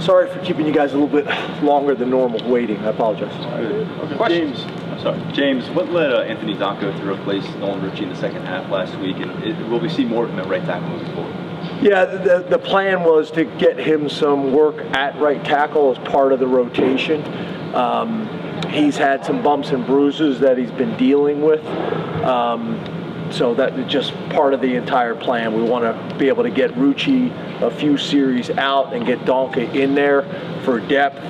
Sorry for keeping you guys a little bit longer than normal waiting. I apologize. Okay. James, what led Anthony Donkoh to replace Nolan Ritchie in the second half last week, and will we see more of him at right tackle moving forward? Yeah, the plan was to get him some work at right tackle as part of the rotation. He's had some bumps and bruises that he's been dealing with. So that's just part of the entire plan. We want to be able to get Rucci a few series out and get Donkoh in there for depth,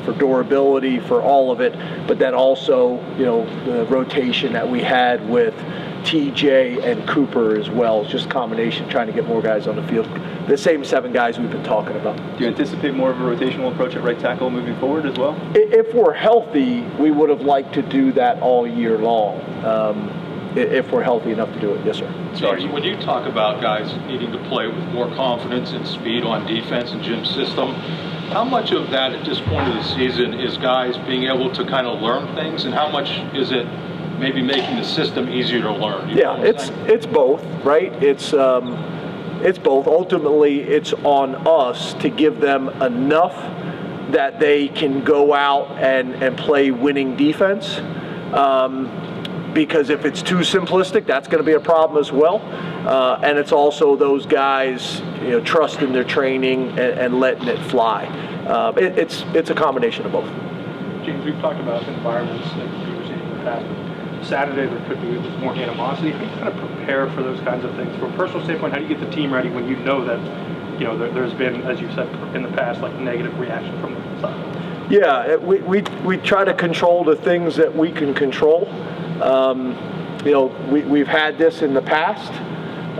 for durability, for all of it. But then also, the rotation that we had with TJ and Cooper as well. It's just a combination, trying to get more guys on the field. The same 7 guys we've been talking about. Do you anticipate more of a rotational approach at right tackle moving forward as well? If we're healthy, we would have liked to do that all year long. If we're healthy enough to do it. Yes, sir. James, when you talk about guys needing to play with more confidence and speed on defense in Jim's system, how much of that at this point of the season is guys being able to kind of learn things, and how much is it maybe making the system easier to learn? Yeah, it's both, right? It's both. Ultimately, it's on us to give them enough that they can go out and play winning defense. Because if it's too simplistic, that's going to be a problem as well. And it's also those guys, trusting their training and letting it fly. It's a combination of both. James, we've talked about environments that you were saying in the past. Saturday there could be more animosity. How do you kind of prepare for those kinds of things? From a personal standpoint, how do you get the team ready when you know that, there's been, as you said in the past, like negative reaction from the side? Yeah, we try to control the things that we can control. We've had this in the past.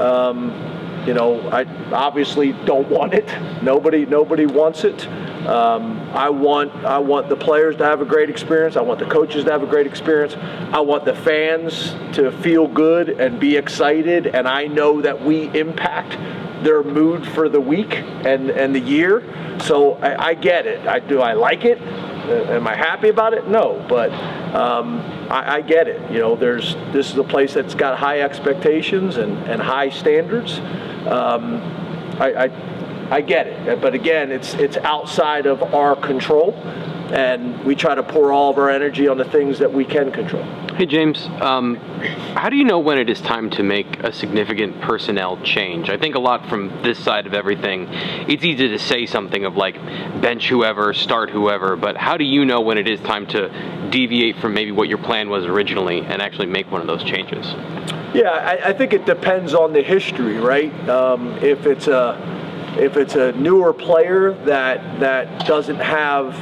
I obviously don't want it. Nobody wants it. I want the players to have a great experience. I want the coaches to have a great experience. I want the fans to feel good and be excited. And I know that we impact their mood for the week and the year. So I get it. Do I like it? Am I happy about it? No, but I get it. This is a place that's got high expectations and high standards. I get it, but again, it's outside of our control, and we try to pour all of our energy on the things that we can control. Hey James, how do you know when it is time to make a significant personnel change? I think a lot from this side of everything, it's easy to say something of like bench whoever, start whoever, but how do you know when it is time to deviate from maybe what your plan was originally and actually make one of those changes? Yeah, I think it depends on the history, right? If it's a newer player that doesn't have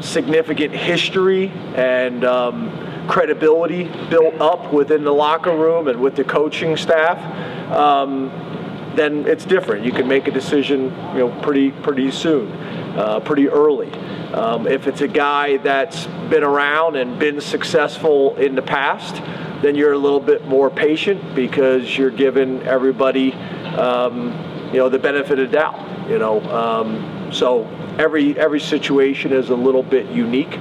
significant history and credibility built up within the locker room and with the coaching staff, then it's different. You can make a decision, pretty soon, pretty early. If it's a guy that's been around and been successful in the past, then you're a little bit more patient because you're giving everybody, the benefit of doubt. So every situation is a little bit unique.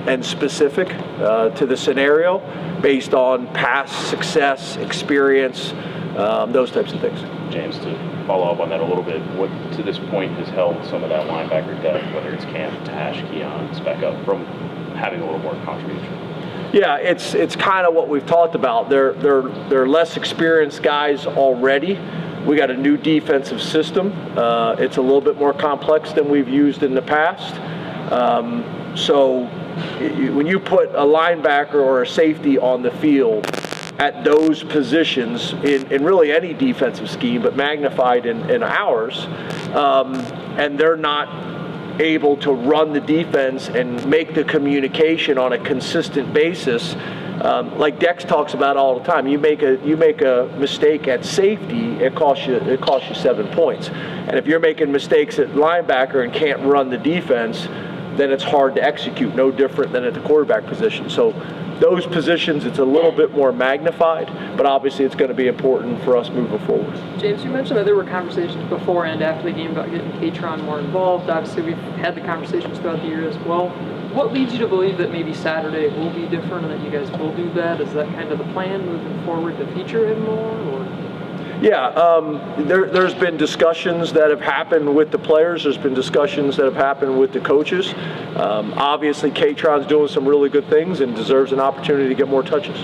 And specific to the scenario based on past success, experience, those types of things. James, to follow up on that a little bit, what to this point has held some of that linebacker depth, whether it's Cam, Tash, Keon, Specka, from having a little more contribution? Yeah, it's kind of what we've talked about. They're less experienced guys already. We got a new defensive system. It's a little bit more complex than we've used in the past. So when you put a linebacker or a safety on the field at those positions in really any defensive scheme, but magnified in ours, and they're not able to run the defense and make the communication on a consistent basis, like Dex talks about all the time. You make a mistake at safety, it costs you 7 points. And if you're making mistakes at linebacker and can't run the defense, then it's hard to execute, no different than at the quarterback position. So those positions, it's a little bit more magnified, but obviously it's going to be important for us moving forward. James, you mentioned that there were conversations before and after the game about getting Kaytron more involved. Obviously, we've had the conversations throughout the year as well. What leads you to believe that maybe Saturday will be different and that you guys will do that? Is that kind of the plan moving forward to feature him more? Or? Yeah, there's been discussions that have happened with the players. There's been discussions that have happened with the coaches. Obviously, Kaytron's doing some really good things and deserves an opportunity to get more touches.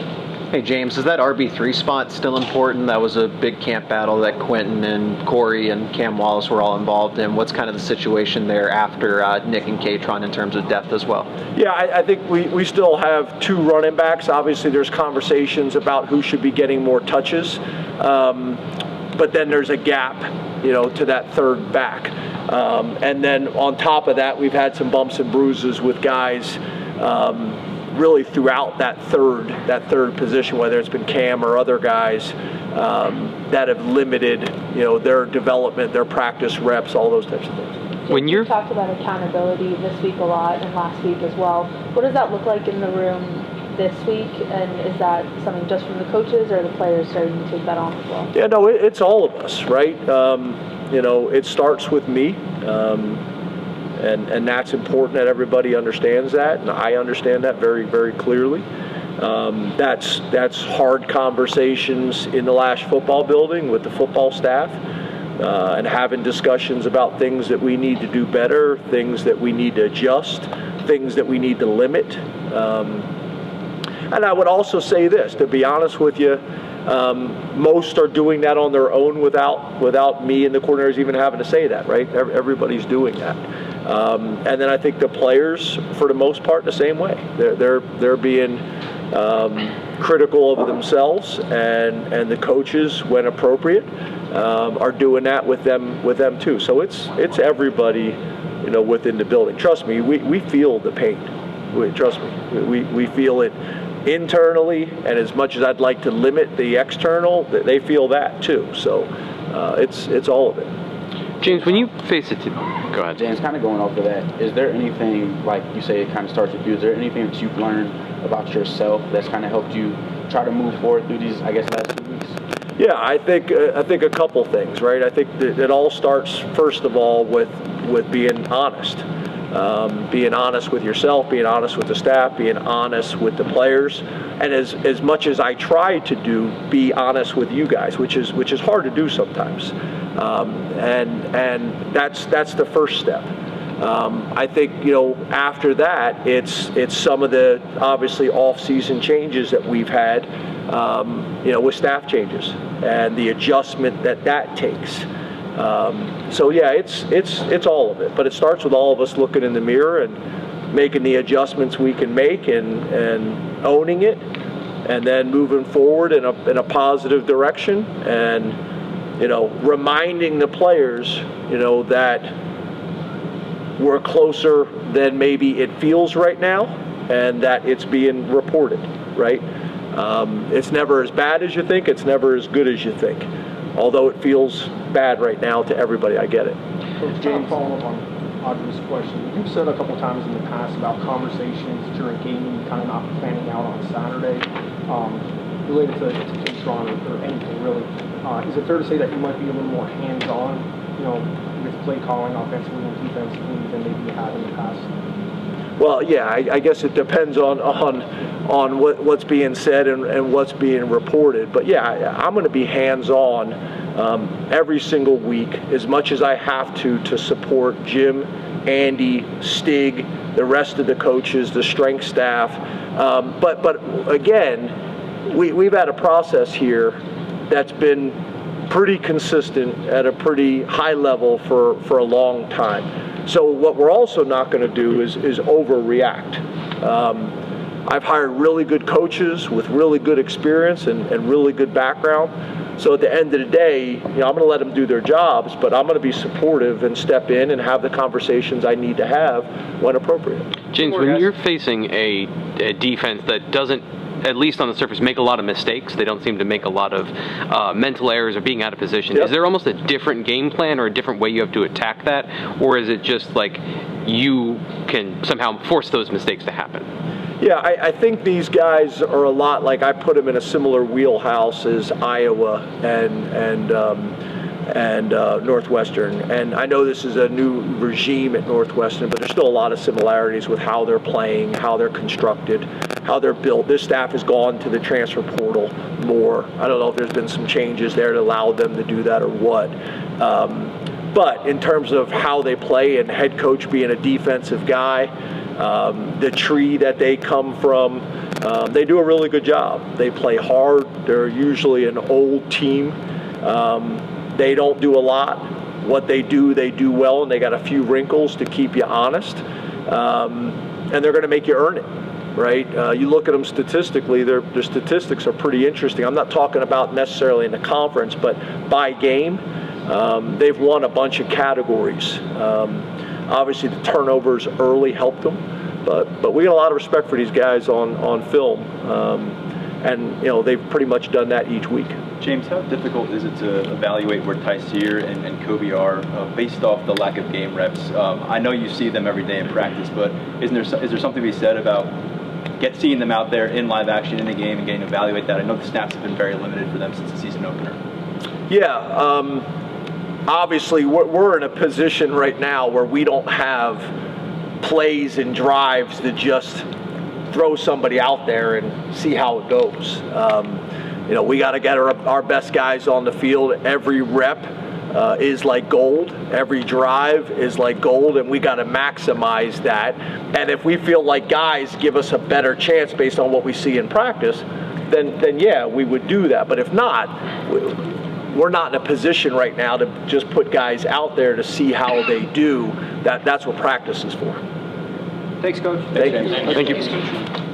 Hey James, is that RB3 spot still important? That was a big camp battle that Quentin and Corey and Cam Wallace were all involved in. What's kind of the situation there after Nick and Kaytron in terms of depth as well? Yeah, I think we still have 2 running backs. Obviously, there's conversations about who should be getting more touches. But then there's a gap, to that third back. And then on top of that, we've had some bumps and bruises with guys really throughout that third position, whether it's been Cam or other guys that have limited, their development, their practice reps, all those types of things. When you talked about accountability this week a lot and last week as well, what does that look like in the room this week? And is that something just from the coaches or the players starting to take that on as well? Yeah, no, it's all of us, right? It starts with me. And that's important that everybody understands that, and I understand that very, very clearly. That's hard conversations in the Lash football building with the football staff, and having discussions about things that we need to do better, things that we need to adjust, things that we need to limit. And I would also say this, to be honest with you, most are doing that on their own without me and the coordinators even having to say that, right? Everybody's doing that. And then I think the players, for the most part, the same way. They're being critical of themselves, and the coaches, when appropriate, are doing that with them too. So it's everybody, within the building. Trust me, we feel the pain. Trust me, we feel it internally, and as much as I'd like to limit the external, they feel that too. So it's all of it. James, when you face it, go ahead. James, kind of going off of that, is there anything, like you say, it kind of starts with you, is there anything that you've learned about yourself that's kind of helped you try to move forward through these, last 2 weeks? Yeah, I think a couple things, right? I think that it all starts, first of all, with being honest. Being honest with yourself, being honest with the staff, being honest with the players, and as much as I try to do, be honest with you guys, which is hard to do sometimes. And that's the first step. I think after that, it's some of the obviously off-season changes that we've had, with staff changes and the adjustment that takes. So yeah, it's all of it, but it starts with all of us looking in the mirror and making the adjustments we can make and owning it, and then moving forward in a positive direction, and reminding the players that we're closer than maybe it feels right now, and that it's being reported, right? It's never as bad as you think, it's never as good as you think. Although it feels bad right now to everybody, I get it. Coach James, following up on Audrey's question, you've said a couple times in the past about conversations during gaming kind of not planning out on Saturday, related to Kaytron or anything really. Is it fair to say that you might be a little more hands-on, with play calling offensively and defensively than maybe you have in the past? Well, yeah, I guess it depends on what's being said and what's being reported. But yeah, I'm going to be hands-on every single week, as much as I have to support Jim, Andy, Stig, the rest of the coaches, the strength staff. But again, we've had a process here that's been pretty consistent at a pretty high level for a long time. So what we're also not going to do is overreact. I've hired really good coaches with really good experience and really good background. So at the end of the day, I'm going to let them do their jobs, but I'm going to be supportive and step in and have the conversations I need to have when appropriate. James, when you're facing a defense that doesn't, at least on the surface, make a lot of mistakes, they don't seem to make a lot of mental errors or being out of position. Yep. Is there almost a different game plan or a different way you have to attack that? Or is it just like you can somehow force those mistakes to happen? Yeah, I think these guys are a lot like, I put them in a similar wheelhouse as Iowa and Northwestern. And I know this is a new regime at Northwestern, but there's still a lot of similarities with how they're playing, how they're constructed, how they're built. This staff has gone to the transfer portal more. I don't know if there's been some changes there that allowed them to do that or what. But in terms of how they play and head coach being a defensive guy, the tree that they come from, they do a really good job. They play hard. They're usually an old team. They don't do a lot. What they do well, and they got a few wrinkles to keep you honest. And they're going to make you earn it, right? You look at them statistically, their statistics are pretty interesting. I'm not talking about necessarily in the conference, but by game, they've won a bunch of categories. Obviously, the turnovers early helped them, but we got a lot of respect for these guys on film, and they've pretty much done that each week. James, how difficult is it to evaluate where Tyseer and Kobe are based off the lack of game reps? I know you see them every day in practice, but is there something to be said about seeing them out there in live action in the game and getting to evaluate that? I know the snaps have been very limited for them since the season opener. Yeah, obviously we're in a position right now where we don't have plays and drives to just throw somebody out there and see how it goes. We got to get our best guys on the field. Every rep is like gold. Every drive is like gold, and we got to maximize that. And if we feel like guys give us a better chance based on what we see in practice, then yeah, we would do that. But if not, we're not in a position right now to just put guys out there to see how they do. That's what practice is for. Thanks, Coach. Thank you. Thank you.